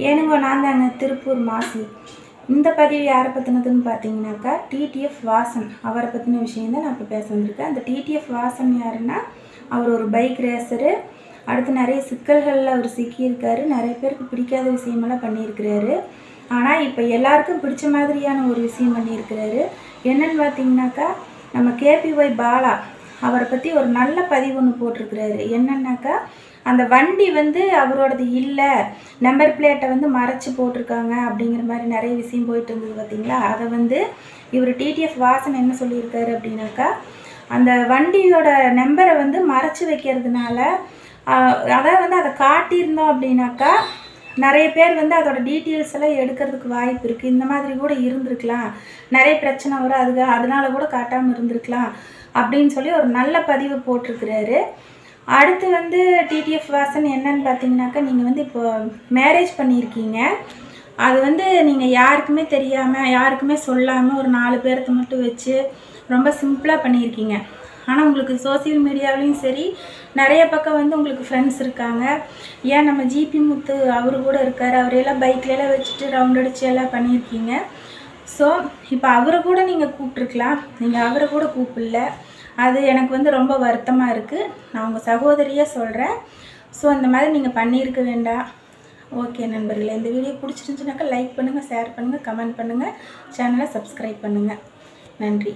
ஏனுங்க நான் தாங்க திருப்பூர் மாசி. இந்த பதிவு யாரை பற்றினதுன்னு பார்த்தீங்கன்னாக்கா டிடிஎஃப் வாசன் அவரை பற்றின விஷயம் தான் நான் இப்போ பேச வந்திருக்கேன். அந்த டிடிஎஃப் வாசன் யாருன்னா, அவர் ஒரு பைக் ரேசரு. அடுத்து நிறைய சிக்கல்களில் அவர் சிக்கியிருக்காரு. நிறைய பேருக்கு பிடிக்காத விஷயமெல்லாம் பண்ணியிருக்கிறாரு. ஆனால் இப்போ எல்லாருக்கும் பிடிச்ச மாதிரியான ஒரு விஷயம் பண்ணியிருக்கிறாரு. என்னன்னு பார்த்தீங்கன்னாக்கா, நம்ம கேபிஒய் பாலா அவரை பற்றி ஒரு நல்ல பதிவு ஒன்று போட்டிருக்கிறாரு. என்னன்னாக்கா, அந்த வண்டி அவரோடது இல்லை, நம்பர் பிளேட்டை மறைச்சி போட்டிருக்காங்க அப்படிங்கிற மாதிரி நிறைய விஷயம் போயிட்டு இருந்தது பார்த்தீங்களா. அதை இவர் டிடிஎஃப் வாசன் என்ன சொல்லியிருக்காரு அப்படின்னாக்கா, அந்த வண்டியோட நம்பரை மறைச்சி வைக்கிறதுனால அதாவது அதை காட்டியிருந்தோம் அப்படின்னாக்கா நிறைய பேர் அதோட டீட்டெயில்ஸ் எல்லாம் எடுக்கிறதுக்கு வாய்ப்பு இருக்குது. இந்த மாதிரி கூட இருந்திருக்கலாம், நிறைய பிரச்சனை வரும், அதனால கூட காட்டாமல் இருந்திருக்கலாம் அப்படின்னு சொல்லி ஒரு நல்ல பதிவு போட்டிருக்கிறாரு. அடுத்து டிடிஎஃப் வாசன் என்னன்னு பார்த்தீங்கன்னாக்கா, நீங்கள் இப்போ மேரேஜ் பண்ணியிருக்கீங்க. அது நீங்கள் யாருக்குமே தெரியாமல் யாருக்குமே சொல்லாமல் ஒரு 4 பேர்த்த மட்டும் வச்சு ரொம்ப சிம்பிளாக பண்ணியிருக்கீங்க. ஆனால் உங்களுக்கு சோசியல் மீடியாவிலையும் சரி நிறைய பக்கம் உங்களுக்கு ஃப்ரெண்ட்ஸ் இருக்காங்க. ஏன் நம்ம ஜிபி முத்து அவரு கூட இருக்கார், அவரையெல்லாம் பைக்லலாம் வச்சுட்டு ரவுண்ட் அடித்து எல்லாம் பண்ணியிருக்கீங்க. ஸோ இப்போ அவரை கூட நீங்கள் கூப்பிட்ருக்கலாம், நீங்கள் அவரை கூட கூப்பிடல. அது எனக்கு ரொம்ப வருத்தமாக இருக்குது. நான் உங்கள் சகோதரியாக சொல்கிறேன். ஸோ இந்த மாதிரி நீங்கள் பண்ணியிருக்க வேண்டாம். ஓகே நண்பர்களே, இந்த வீடியோ பிடிச்சிருந்துச்சுனாக்கா லைக் பண்ணுங்கள், ஷேர் பண்ணுங்கள், கமெண்ட் பண்ணுங்கள், சேனலை சப்ஸ்கிரைப் பண்ணுங்கள். நன்றி.